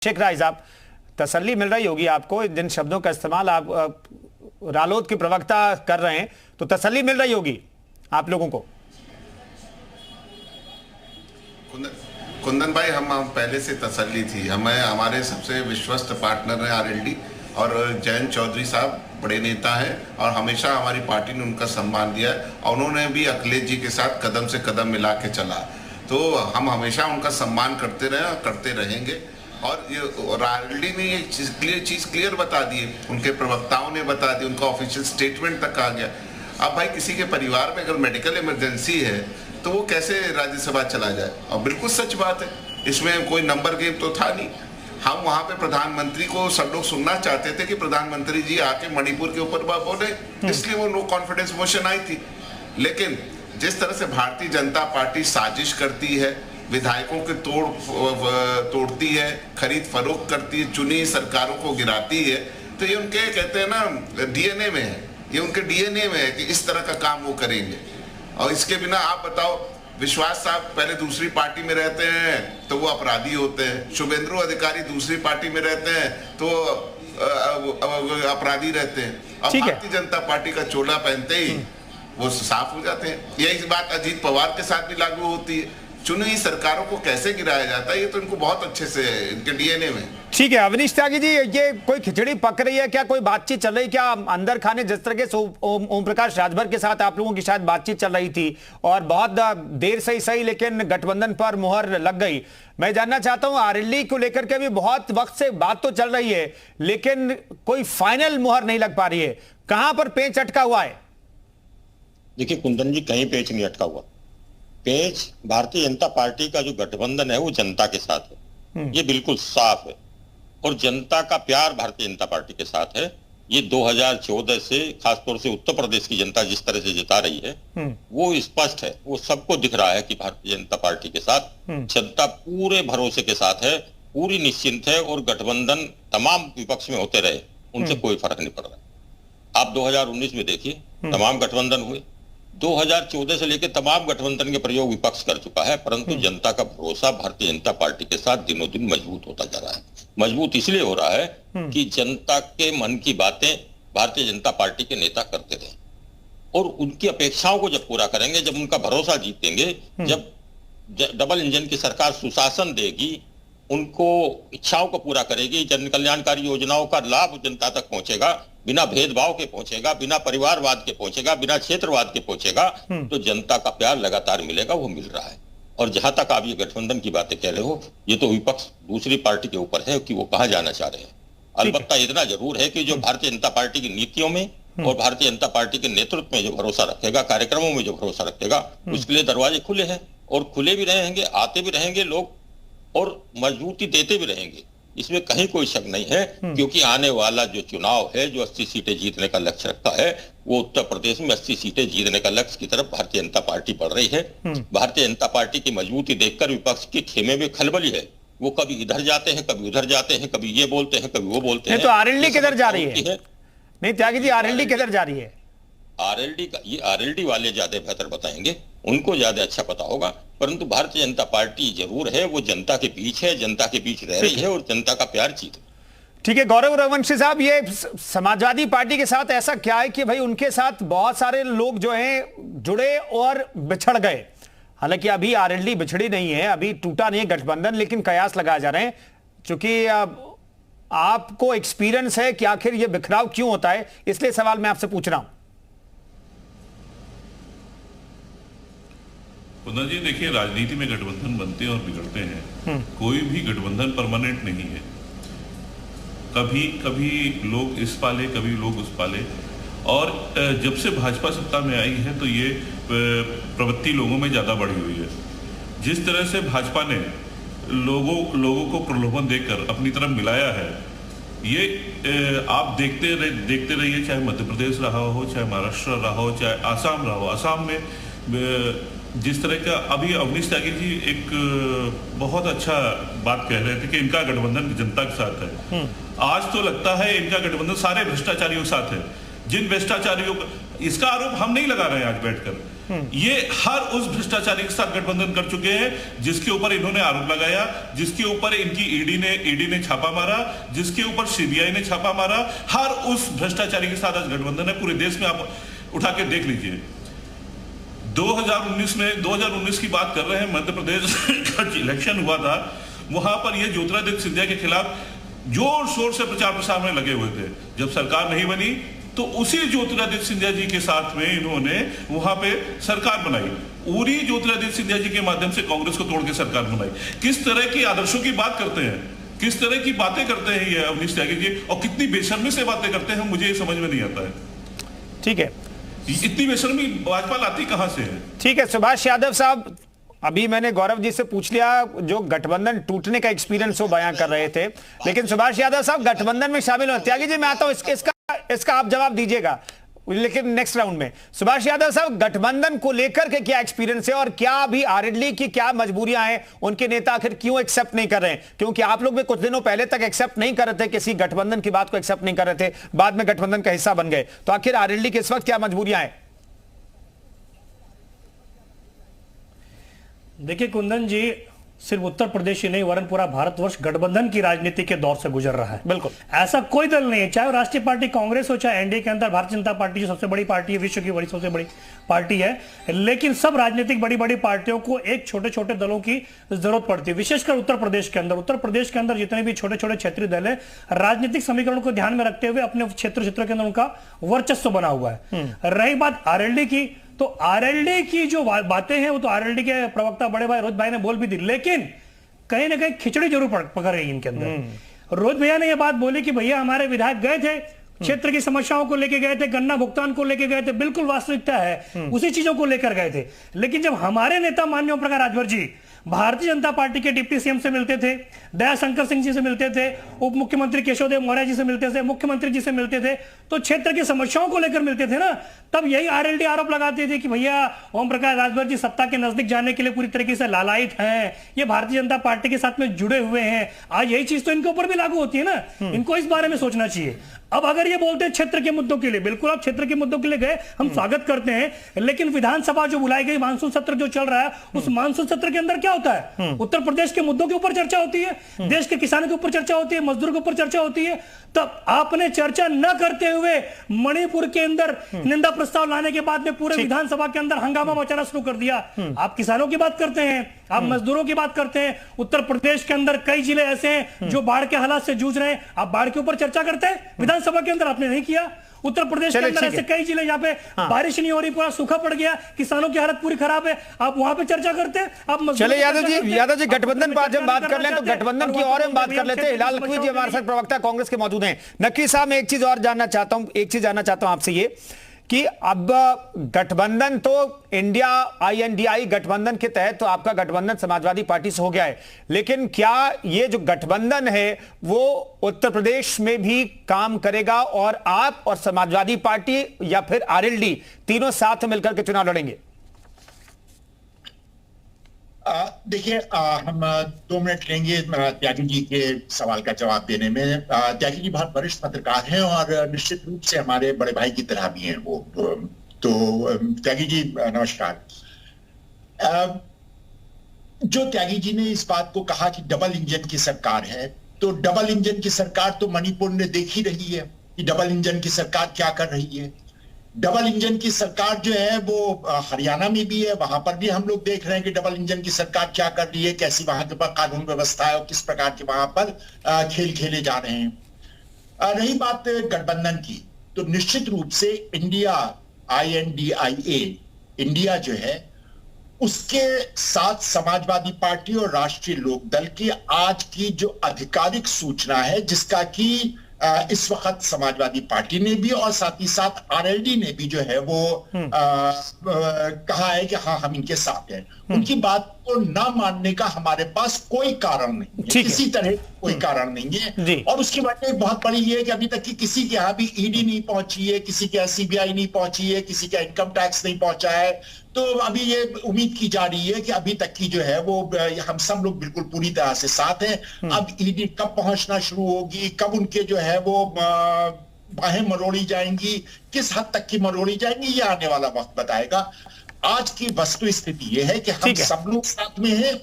शेख राय साहब, तसल्ली मिल रही होगी आपको, जिन शब्दों का इस्तेमाल आप रालोद के प्रवक्ता कर रहे हैं, तो तसल्ली मिल रही होगी आप लोगों को। कुंदन भाई, हम पहले से तसल्ली थी। हमें हमारे सबसे विश्वस्त पार्टनर है आरएलडी और जयंत चौधरी साहब बड़े नेता हैं और हमेशा हमारी पार्टी ने उनका सम्मान दिया है और उन्होंने भी अखिलेश जी के साथ कदम से कदम मिला के चला, तो हम हमेशा उनका सम्मान करते रहे और करते रहेंगे। और ये आरएलडी ने ये चीज़ क्लियर बता दी है, उनके प्रवक्ताओं ने बता दी, उनका ऑफिशियल स्टेटमेंट तक आ गया। अब भाई किसी के परिवार में अगर मेडिकल इमरजेंसी है तो वो कैसे राज्यसभा चला जाए, और बिल्कुल सच बात है, इसमें कोई नंबर गेम तो था नहीं। हम वहाँ पे प्रधानमंत्री को सब लोग सुनना चाहते थे कि प्रधानमंत्री जी आके मणिपुर के ऊपर बोले, इसलिए वो नो कॉन्फिडेंस मोशन आई थी। लेकिन जिस तरह से भारतीय जनता पार्टी साजिश करती है, विधायकों के तोड़ती है, खरीद फरोख्त करती है, चुनी सरकारों को गिराती है, तो ये उनके कहते हैं ना डीएनए में है, ये उनके डीएनए में है कि इस तरह का काम वो करेंगे। और इसके बिना आप बताओ, विश्वास साहब पहले दूसरी पार्टी में रहते हैं तो वो अपराधी होते हैं, शुभेंदु अधिकारी दूसरी पार्टी में रहते हैं तो अपराधी रहते हैं, और भारतीय जनता पार्टी का चोला पहनते ही वो साफ हो जाते हैं। यही बात अजीत पवार के साथ भी लागू होती है। चुनी सरकारों को कैसे गिराया जाता है, ये तो इनको बहुत अच्छे से इनके डीएनए में। ठीक है अवनीश त्यागी जी, ये कोई खिचड़ी पक रही है क्या, कोई बातचीत चल रही क्या अंदर खाने? जिस तरह के ओम प्रकाश राजभर के साथ आप लोगों की शायद बातचीत चल रही थी और बहुत देर से ही सही लेकिन गठबंधन पर मुहर लग गई। मैं जानना चाहता हूं, आरएलडी को लेकर के भी बहुत वक्त से बात तो चल रही है लेकिन कोई फाइनल मुहर नहीं लग पा रही है, कहां पर पेच अटका हुआ है? देखिए कुंदन जी, कहीं पेच नहीं अटका हुआ। पेच भारतीय जनता पार्टी का जो गठबंधन है वो जनता के साथ है, ये बिल्कुल साफ है, और जनता का प्यार भारतीय जनता पार्टी के साथ है। ये 2014 से खासतौर से उत्तर प्रदेश की जनता जिस तरह से जिता रही है वो स्पष्ट है, वो सबको दिख रहा है कि भारतीय जनता पार्टी के साथ जनता पूरे भरोसे के साथ है, पूरी निश्चिंत है, और गठबंधन तमाम विपक्ष में होते रहे उनसे कोई फर्क नहीं पड़ रहा। आप 2019 में देखिए तमाम गठबंधन हुए, 2014 से लेकर तमाम गठबंधन के प्रयोग विपक्ष कर चुका है, परंतु जनता का भरोसा भारतीय जनता पार्टी के साथ दिनों दिन मजबूत होता जा रहा है। मजबूत इसलिए हो रहा है कि जनता के मन की बातें भारतीय जनता पार्टी के नेता करते रहे, और उनकी अपेक्षाओं को जब पूरा करेंगे, जब उनका भरोसा जीतेंगे, जब डबल इंजन की सरकार सुशासन देगी, उनको इच्छाओं को पूरा करेगी, जन कल्याणकारी योजनाओं का लाभ जनता तक पहुंचेगा, बिना भेदभाव के पहुंचेगा, बिना परिवारवाद के पहुंचेगा, बिना क्षेत्रवाद के पहुंचेगा, तो जनता का प्यार लगातार मिलेगा, वो मिल रहा है। और जहां तक आप ये गठबंधन की बातें कह रहे हो, ये तो विपक्ष दूसरी पार्टी के ऊपर है कि वो कहां जाना चाह रहे हैं। अलबत्ता इतना जरूर है कि जो भारतीय जनता पार्टी की नीतियों में और भारतीय जनता पार्टी के नेतृत्व में जो भरोसा रखेगा, कार्यक्रमों में जो भरोसा रखेगा, उसके लिए दरवाजे खुले हैं, और खुले भी रहेंगे, आते भी रहेंगे लोग, और मजबूती देते भी रहेंगे, इसमें कहीं कोई शक नहीं है। क्योंकि आने वाला जो चुनाव है, जो 80 सीटें जीतने का लक्ष्य रखता है, वो उत्तर प्रदेश में 80 सीटें जीतने का लक्ष्य की तरफ भारतीय जनता पार्टी बढ़ रही है। भारतीय जनता पार्टी की मजबूती देखकर विपक्ष के खेमे में खलबली है, वो कभी इधर जाते हैं, कभी उधर जाते हैं, कभी ये बोलते हैं, कभी वो बोलते हैं। तो आरएलडी किधर जा रही है? नहीं त्यागी जी, आरएलडी किधर जा रही है? आरएलडी का ये आरएलडी वाले ज्यादा बेहतर बताएंगे, उनको ज्यादा अच्छा पता होगा, परंतु भारतीय जनता पार्टी जरूर है, वो जनता के बीच है, जनता के बीच रह रही है, और जनता का प्यार जीत। ठीक है गौरव रघुवंशी साहब, ये समाजवादी पार्टी के साथ ऐसा क्या है कि भाई उनके साथ बहुत सारे लोग जो हैं जुड़े और बिछड़ गए? हालांकि अभी आरएलडी बिछड़ी नहीं है, अभी टूटा नहीं है गठबंधन, लेकिन कयास लगाए जा रहे हैं। चूंकि आपको एक्सपीरियंस है कि आखिर ये बिखराव क्यों होता है, इसलिए सवाल मैं आपसे पूछ रहा हूं। कुंदन जी, देखिए, राजनीति में गठबंधन बनते हैं और बिगड़ते हैं, कोई भी गठबंधन परमानेंट नहीं है। कभी कभी लोग इस पाले, कभी लोग उस पाले, और जब से भाजपा सत्ता में आई है तो ये प्रवृत्ति लोगों में ज़्यादा बढ़ी हुई है। जिस तरह से भाजपा ने लोगों को प्रलोभन देकर अपनी तरफ मिलाया है, ये आप देखते रहिए, चाहे मध्य प्रदेश रहा हो, चाहे महाराष्ट्र रहा हो, चाहे आसाम रहा हो। आसाम में जिस तरह का अभी अवनीश त्यागी जी एक बहुत अच्छा बात कह रहे थे कि इनका गठबंधन जनता के साथ है, आज तो लगता है इनका गठबंधन सारे भ्रष्टाचारियों के साथ है। जिन भ्रष्टाचारियों का, इसका आरोप हम नहीं लगा रहे हैं आज बैठकर, ये हर उस भ्रष्टाचारी के साथ गठबंधन कर चुके हैं जिसके ऊपर इन्होंने आरोप लगाया, जिसके ऊपर इनकी ईडी ने छापा मारा, जिसके ऊपर सीबीआई ने छापा मारा। हर उस भ्रष्टाचारी के साथ आज गठबंधन है। पूरे देश में आप उठा के देख लीजिए। 2019 की बात कर रहे हैं, मध्य प्रदेश का इलेक्शन हुआ था, वहां पर ये ज्योतिरादित्य सिंधिया के खिलाफ जोर शोर से प्रचार प्रसार में लगे हुए थे। जब सरकार नहीं बनी तो उसी ज्योतिरादित्य सिंधिया जी के साथ में इन्होंने वहां पे सरकार बनाई। उरी ज्योतिरादित्य सिंधिया जी के माध्यम से कांग्रेस को तोड़ के सरकार बनाई। किस तरह की आदर्शों की बात करते हैं, किस तरह की बातें करते हैं ये अवनीश त्यागी जी, और कितनी बेशर्मी से बातें करते हैं, मुझे ये समझ में नहीं आता है। ठीक है, इतनी बेशर्मी भाजपा लाती कहां से है? ठीक है सुभाष यादव साहब, अभी मैंने गौरव जी से पूछ लिया जो गठबंधन टूटने का एक्सपीरियंस वो बयां कर रहे थे, लेकिन सुभाष यादव साहब गठबंधन में शामिल हो, त्यागी जी मैं आता हूं, इसका आप जवाब दीजिएगा लेकिन नेक्स्ट राउंड में। सुभाष यादव साहब, गठबंधन को लेकर के क्या एक्सपीरियंस है और क्या अभी आरएलडी की क्या मजबूरियां हैं, उनके नेता आखिर क्यों एक्सेप्ट नहीं कर रहे हैं? क्योंकि आप लोग भी कुछ दिनों पहले तक एक्सेप्ट नहीं कर रहे थे, किसी गठबंधन की बात को एक्सेप्ट नहीं कर रहे थे, बाद में गठबंधन का हिस्सा बन गए, तो आखिर आरएलडी के इस वक्त क्या मजबूरियां हैं? देखिए कुंदन जी, सिर्फ उत्तर प्रदेश ही नहीं वरन पूरा भारतवर्ष गठबंधन की राजनीति के दौर से गुजर रहा है। बिल्कुल, ऐसा कोई दल नहीं है, चाहे राष्ट्रीय पार्टी कांग्रेस हो, चाहे एनडीए के अंदर भारतीय जनता पार्टी जो सबसे बड़ी पार्टी है, विश्व की सबसे बड़ी पार्टी है, लेकिन सब राजनीतिक बड़ी बड़ी पार्टियों को एक छोटे छोटे दलों की जरूरत पड़ती है, विशेषकर उत्तर प्रदेश के अंदर। उत्तर प्रदेश के अंदर जितने भी छोटे छोटे क्षेत्रीय दल है, राजनीतिक समीकरण को ध्यान में रखते हुए अपने क्षेत्र के अंदर उनका वर्चस्व बना हुआ है। रही बात आरएलडी की, तो आरएलडी की जो बातें हैं वो तो आरएलडी के प्रवक्ता बड़े भाई रोहित भाई ने बोल भी दी, लेकिन कहीं ना कहीं खिचड़ी जरूर पकड़ गई इनके अंदर। रोहित भैया ने यह बात बोली कि भैया हमारे विधायक गए थे, क्षेत्र की समस्याओं को लेके गए थे, गन्ना भुगतान को लेके गए थे, बिल्कुल वास्तविकता है, उसी चीजों को लेकर गए थे। लेकिन जब हमारे नेता माननीय ओम प्रकाश राजभर जी भारतीय जनता पार्टी के डिप्टी सीएम से मिलते थे, दयाशंकर सिंह जी से मिलते थे, उप मुख्यमंत्री केशवदेव मौर्य जी से मिलते थे, मुख्यमंत्री जी से मिलते थे, तो क्षेत्र की समस्याओं को लेकर मिलते थे ना, तब यही आरएलडी आरोप लगाते थे कि भैया ओम प्रकाश राजभर जी सत्ता के नजदीक जाने के लिए पूरी तरीके से लालायित हैं, ये भारतीय जनता पार्टी के साथ में जुड़े हुए हैं। आज यही चीज तो इनके ऊपर भी लागू होती है ना, इनको इस बारे में सोचना चाहिए। अब अगर ये बोलते हैं क्षेत्र के मुद्दों के लिए, बिल्कुल आप क्षेत्र के मुद्दों के लिए गए, हम स्वागत करते हैं, लेकिन विधानसभा जो बुलाई गई, मानसून सत्र जो चल रहा है, उस मानसून सत्र के अंदर क्या होता है? उत्तर प्रदेश के मुद्दों के ऊपर चर्चा होती है, देश के किसानों के ऊपर चर्चा होती है, मजदूरों के ऊपर चर्चा होती है। तब आपने चर्चा न करते हुए मणिपुर के अंदर निंदा प्रस्ताव लाने के बाद में पूरे विधानसभा के अंदर हंगामा मचाना शुरू कर दिया। आप किसानों की बात करते हैं, आप मजदूरों की बात करते हैं। उत्तर प्रदेश के अंदर कई जिले ऐसे हैं जो बाढ़ के हालात से जूझ रहे हैं, आप बाढ़ के ऊपर चर्चा करते हैं विधानसभा के अंदर, आपने नहीं किया। उत्तर प्रदेश के अंदर ऐसे कई जिले जहां पे बारिश नहीं हो रही, पूरा सूखा पड़ गया, किसानों की हालत पूरी खराब है, आप वहां पे चर्चा करते हैं। आप चले यादव जी गठबंधन पर जब बात कर लें तो गठबंधन की और हम बात कर लेते हैं। हिलाल नकवी जी हमारे साथ प्रवक्ता कांग्रेस के मौजूद हैं। नकवी साहब, मैं एक चीज जानना चाहता हूं आपसे, ये कि अब गठबंधन तो इंडिया INDI गठबंधन के तहत तो आपका गठबंधन समाजवादी पार्टी से हो गया है, लेकिन क्या ये जो गठबंधन है वो उत्तर प्रदेश में भी काम करेगा और आप और समाजवादी पार्टी या फिर आरएलडी तीनों साथ मिलकर के चुनाव लड़ेंगे? देखिए, हम 2 मिनट लेंगे त्यागी जी के सवाल का जवाब देने में। त्यागी जी बहुत वरिष्ठ पत्रकार हैं और निश्चित रूप से हमारे बड़े भाई की तरह भी हैं वो। तो त्यागी जी नमस्कार। जो त्यागी जी ने इस बात को कहा कि डबल इंजन की सरकार है, तो डबल इंजन की सरकार तो मणिपुर ने देख ही रही है कि डबल इंजन की सरकार क्या कर रही है। डबल इंजन की सरकार जो है वो हरियाणा में भी है, वहां पर भी हम लोग देख रहे हैं कि डबल इंजन की सरकार क्या कर रही है, कैसी वहां के पर कानून व्यवस्था है और किस प्रकार के वहां पर खेल खेले जा रहे हैं। रही बात गठबंधन की, तो निश्चित रूप से इंडिया INDIA इंडिया जो है उसके साथ समाजवादी पार्टी और राष्ट्रीय लोकदल की आज की जो आधिकारिक सूचना है, जिसका कि इस वक्त समाजवादी पार्टी ने भी और साथ ही साथ आरएलडी ने भी जो है वो कहा है कि हाँ हम इनके साथ हैं। उनकी बात को ना मानने का हमारे पास कोई कारण नहीं है, किसी तरह कोई कारण नहीं है। और उसकी वजह बहुत बड़ी ये है कि अभी तक की किसी के यहाँ भी ईडी नहीं पहुंची है, किसी के यहाँ सीबीआई नहीं पहुंची है, किसी का इनकम टैक्स नहीं पहुंचा है। तो अभी ये उम्मीद की जा रही है कि अभी तक की जो है वो हम सब लोग बिल्कुल पूरी तरह से साथ हैं। अब ईडी कब पहुंचना शुरू होगी, कब उनके जो है वो बाहें मरोड़ी जाएंगी, किस हद तक की मरोड़ी जाएंगी, ये आने वाला वक्त बताएगा। आज की वस्तु स्थिति यह है कि हम सब लोग साथ में हैं।